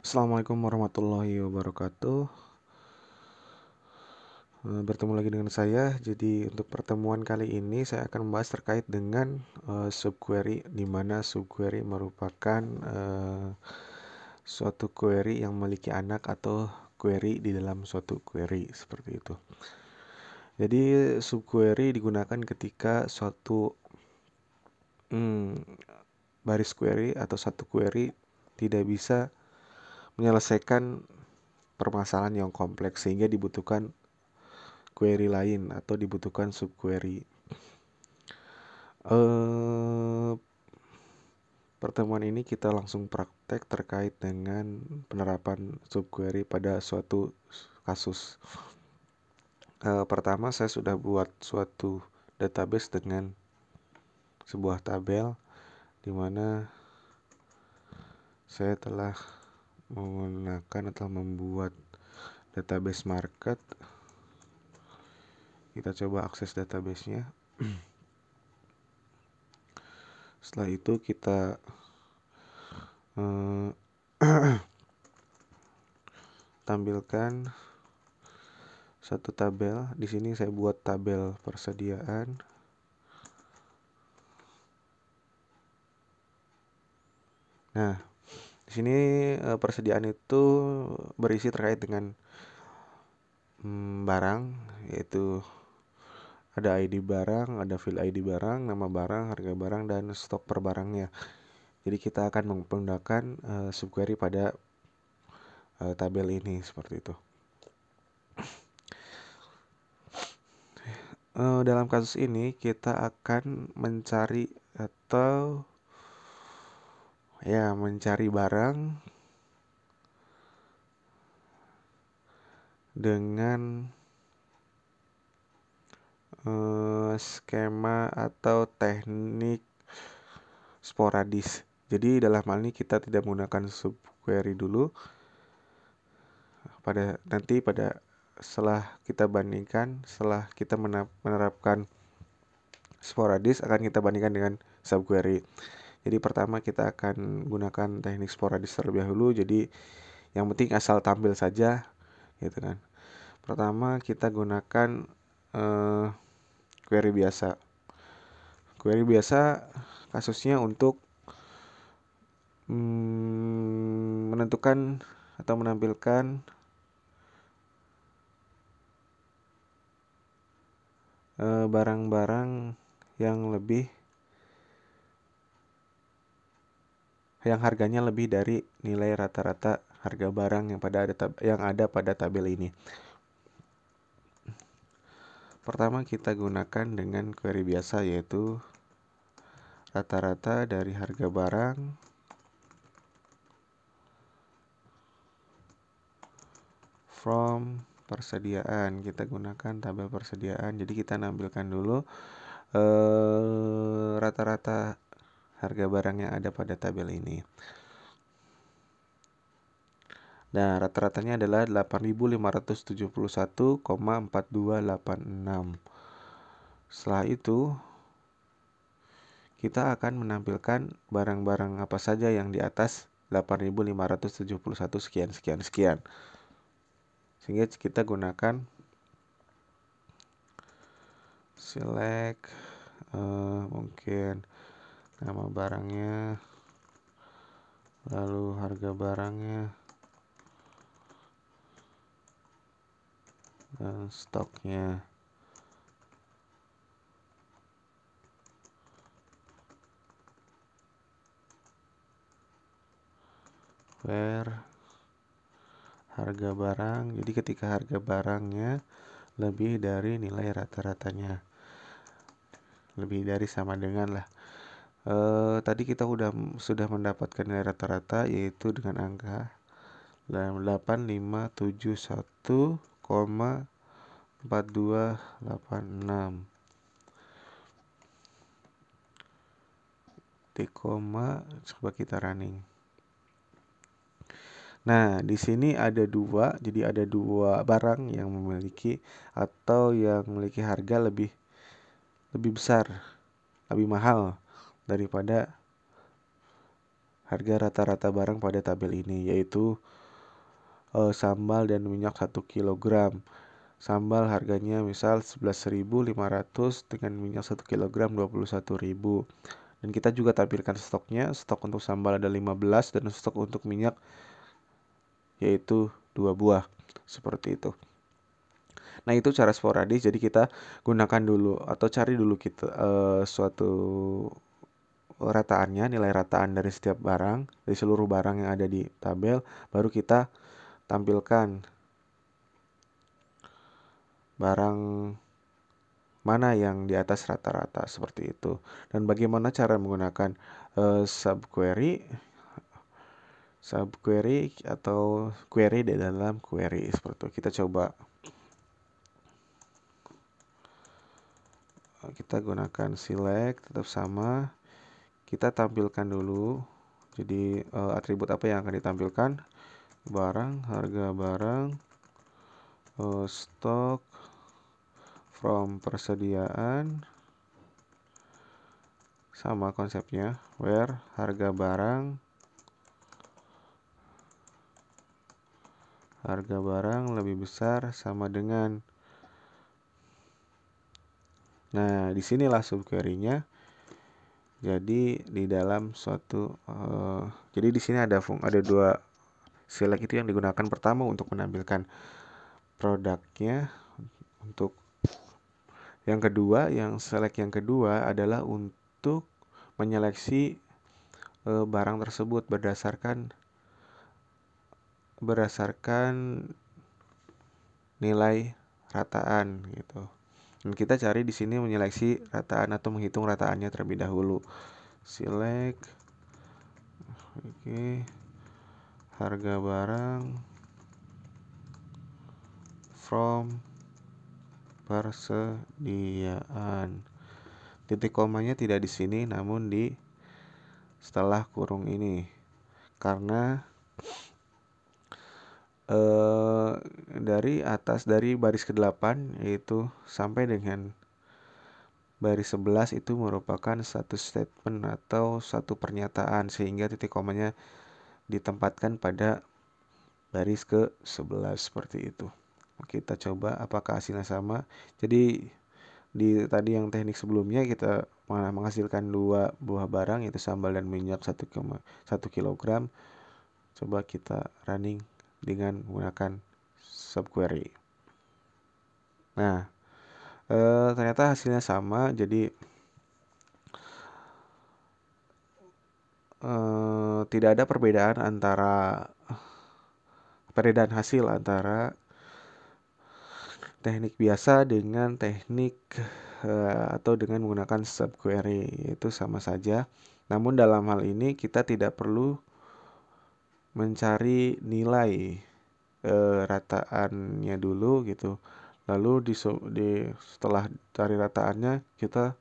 Assalamualaikum warahmatullahi wabarakatuh. Bertemu lagi dengan saya. Jadi untuk pertemuan kali ini saya akan membahas terkait dengan subquery, di mana subquery merupakan suatu query yang memiliki anak atau query di dalam suatu query seperti itu. Jadi subquery digunakan ketika suatu baris query atau satu query tidak bisa menyelesaikan permasalahan yang kompleks sehingga dibutuhkan query lain atau dibutuhkan subquery. Pertemuan ini kita langsung praktek terkait dengan penerapan subquery pada suatu kasus. Pertama, saya sudah buat suatu database dengan sebuah tabel di mana saya telah menggunakan atau membuat database market. Kita coba akses databasenya. Setelah itu kita tampilkan satu tabel. Di sini saya buat tabel persediaan. Nah, di sini persediaan itu berisi terkait dengan barang, yaitu ada ID barang, ada field ID barang, nama barang, harga barang, dan stok per barangnya. Jadi kita akan menggunakan subquery pada tabel ini seperti itu. Dalam kasus ini kita akan mencari atau mencari barang dengan skema atau teknik sporadis. Jadi dalam hal ini kita tidak menggunakan subquery dulu. Setelah kita bandingkan, setelah kita menerapkan sporadis, akan kita bandingkan dengan subquery. Jadi pertama kita akan gunakan teknik sporadis terlebih dahulu. Jadi yang penting asal tampil saja, gitu kan. Pertama kita gunakan query biasa. Query biasa kasusnya untuk menentukan atau menampilkan barang-barang yang harganya lebih dari nilai rata-rata harga barang yang ada pada tabel ini. Pertama kita gunakan dengan query biasa, yaitu rata-rata dari harga barang from persediaan. Kita gunakan tabel persediaan. Jadi kita nampilkan dulu rata-rata harga barang yang ada pada tabel ini. Nah, rata-ratanya adalah 8.571,4286. Setelah itu kita akan menampilkan barang-barang apa saja yang di atas 8.571 sekian sekian sekian. Sehingga kita gunakan select mungkin nama barangnya, lalu harga barangnya, dan stoknya. Where harga barang. Jadi ketika harga barangnya lebih dari nilai rata-ratanya, lebih dari sama dengan lah. Tadi kita sudah mendapatkan nilai rata-rata, yaitu dengan angka 8.571,4286. Coba kita running. Nah, di sini ada dua, jadi ada dua barang yang memiliki harga lebih besar, lebih mahal daripada harga rata-rata barang pada tabel ini, yaitu sambal dan minyak 1 kg. Sambal harganya misal 11.500 dengan minyak 1 kg 21.000. Dan kita juga tampilkan stoknya. Stok untuk sambal ada 15 dan stok untuk minyak yaitu 2 buah. Seperti itu. Nah, itu cara sporadis. Jadi kita gunakan dulu atau cari dulu kita suatu rataannya, nilai rataan dari setiap barang, dari seluruh barang yang ada di tabel, baru kita tampilkan barang mana yang di atas rata-rata seperti itu. Dan bagaimana cara menggunakan subquery atau query di dalam query seperti itu. Kita coba, kita gunakan select, tetap sama. Kita tampilkan dulu. Jadi atribut apa yang akan ditampilkan? Barang, harga barang, stok, from persediaan, sama konsepnya, where harga barang lebih besar sama dengan. Nah, disinilah subquery-nya. Jadi di dalam suatu jadi di sini ada dua select itu yang digunakan pertama untuk menampilkan produknya. Untuk yang kedua, select yang kedua adalah untuk menyeleksi barang tersebut berdasarkan nilai rataan gitu. Dan kita cari di sini menyeleksi rataan atau menghitung rataannya terlebih dahulu. Select, oke, harga barang from persediaan. Titik komanya tidak di sini, namun di setelah kurung ini, karena dari atas, dari baris ke-8 yaitu sampai dengan baris 11 itu merupakan satu statement atau satu pernyataan, sehingga titik komanya ditempatkan pada baris ke-11 seperti itu. Kita coba apakah hasilnya sama. Jadi di tadi yang teknik sebelumnya kita menghasilkan 2 buah barang, yaitu sambal dan minyak 1 kg. Coba kita running dengan menggunakan subquery. Nah, ternyata hasilnya sama. Jadi tidak ada perbedaan hasil antara teknik biasa dengan teknik atau dengan menggunakan subquery, itu sama saja. Namun dalam hal ini kita tidak perlu mencari nilai rataannya dulu gitu. Lalu setelah cari rataannya, kita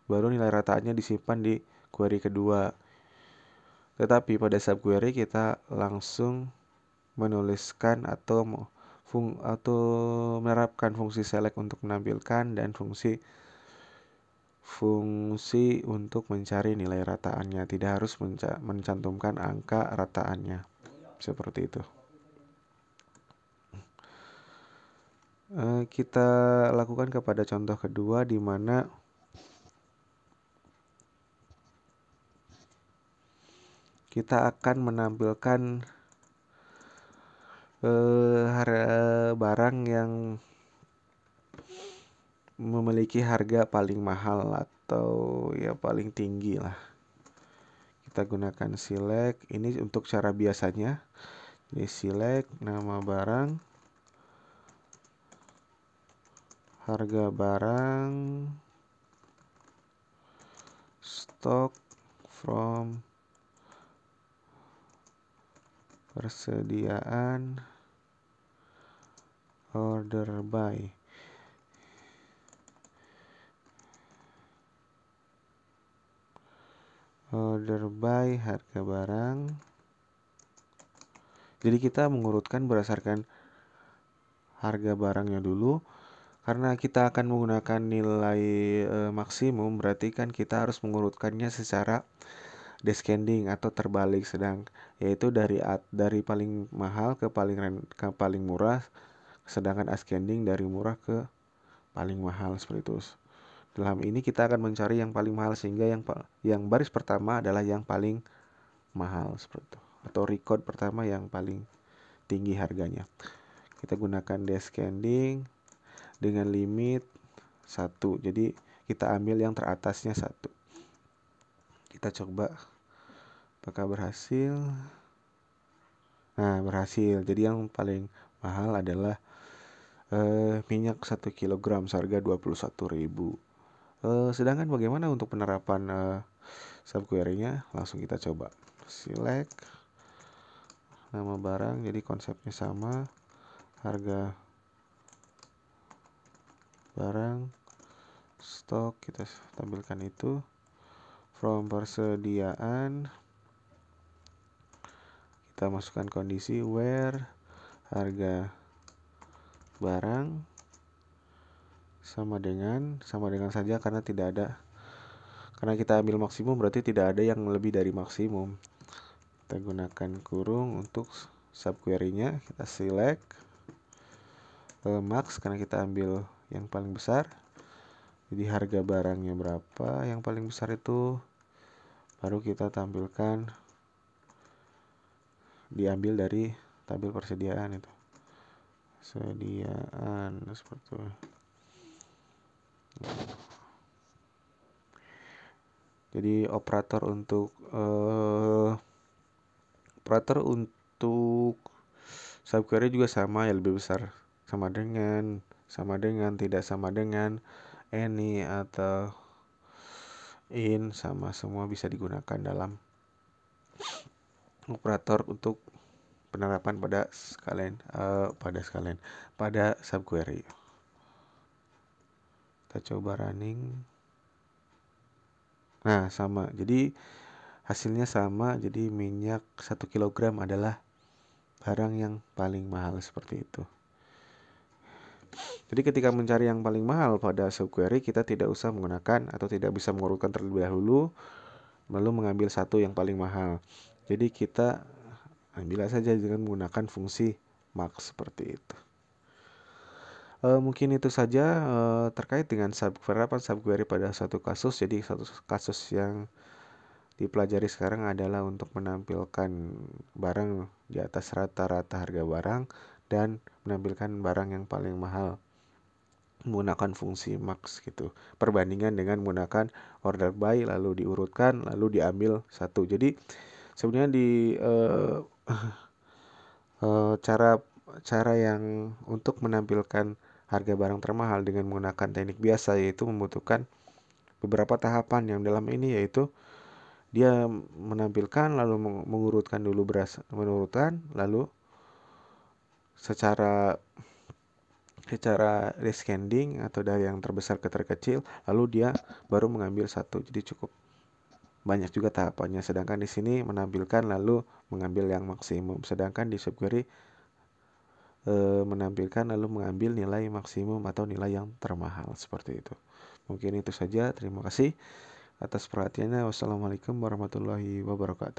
baru nilai rataannya disimpan di query kedua. Tetapi pada subquery kita langsung menuliskan atau menerapkan fungsi select untuk menampilkan dan fungsi untuk mencari nilai rataannya. Tidak harus mencantumkan angka rataannya. Seperti itu. Kita lakukan kepada contoh kedua, di mana kita akan menampilkan barang yang memiliki harga paling mahal atau ya paling tinggi lah. Kita gunakan select. Ini untuk cara biasanya. Jadi select nama barang, harga barang, stock from persediaan, order by. Harga barang. Jadi kita mengurutkan berdasarkan harga barangnya dulu. Karena kita akan menggunakan nilai maksimum, berarti kan kita harus mengurutkannya secara descending atau terbalik, yaitu dari paling mahal ke paling murah, sedangkan ascending dari murah ke paling mahal seperti itu. Dalam ini kita akan mencari yang paling mahal sehingga yang baris pertama adalah yang paling mahal seperti itu, atau record pertama yang paling tinggi harganya. Kita gunakan descending dengan limit 1. Jadi kita ambil yang teratasnya 1. Kita coba apakah berhasil. Nah, berhasil. Jadi yang paling mahal adalah minyak 1 kg seharga 21.000. Sedangkan bagaimana untuk penerapan subquery-nya? Langsung kita coba. Select nama barang, jadi konsepnya sama, harga barang, stok kita tampilkan itu, from persediaan kita masukkan kondisi where harga barang sama dengan saja karena kita ambil maksimum berarti tidak ada yang lebih dari maksimum. Kita gunakan kurung untuk subquery-nya, kita select max karena kita ambil yang paling besar. Jadi harga barangnya berapa yang paling besar itu baru kita tampilkan, diambil dari tabel persediaan itu. Sediaan seperti itu. Jadi operator untuk subquery juga sama, ya lebih besar sama dengan, tidak sama dengan, any atau in, sama semua bisa digunakan dalam operator untuk penerapan pada subquery. Kita coba running. Nah, sama. Jadi hasilnya sama. Jadi minyak 1 kg adalah barang yang paling mahal seperti itu. Jadi ketika mencari yang paling mahal pada subquery, kita tidak usah menggunakan atau tidak bisa mengurutkan terlebih dahulu lalu mengambil satu yang paling mahal. Jadi kita ambil saja dengan menggunakan fungsi max seperti itu. Mungkin itu saja terkait dengan penerapan subquery pada satu kasus. Jadi satu kasus yang dipelajari sekarang adalah untuk menampilkan barang di atas rata-rata harga barang dan menampilkan barang yang paling mahal menggunakan fungsi max gitu. Perbandingan dengan menggunakan order by lalu diurutkan lalu diambil satu. Jadi sebenarnya di cara yang untuk menampilkan harga barang termahal dengan menggunakan teknik biasa yaitu membutuhkan beberapa tahapan, yang dalam ini yaitu dia menampilkan lalu mengurutkan dulu lalu secara descending atau dari yang terbesar ke terkecil lalu dia baru mengambil satu. Jadi cukup banyak juga tahapannya, sedangkan di sini menampilkan lalu mengambil yang maksimum, sedangkan di subquery menampilkan lalu mengambil nilai maksimum atau nilai yang termahal seperti itu. Mungkin itu saja. Terima kasih atas perhatiannya. Wassalamualaikum warahmatullahi wabarakatuh.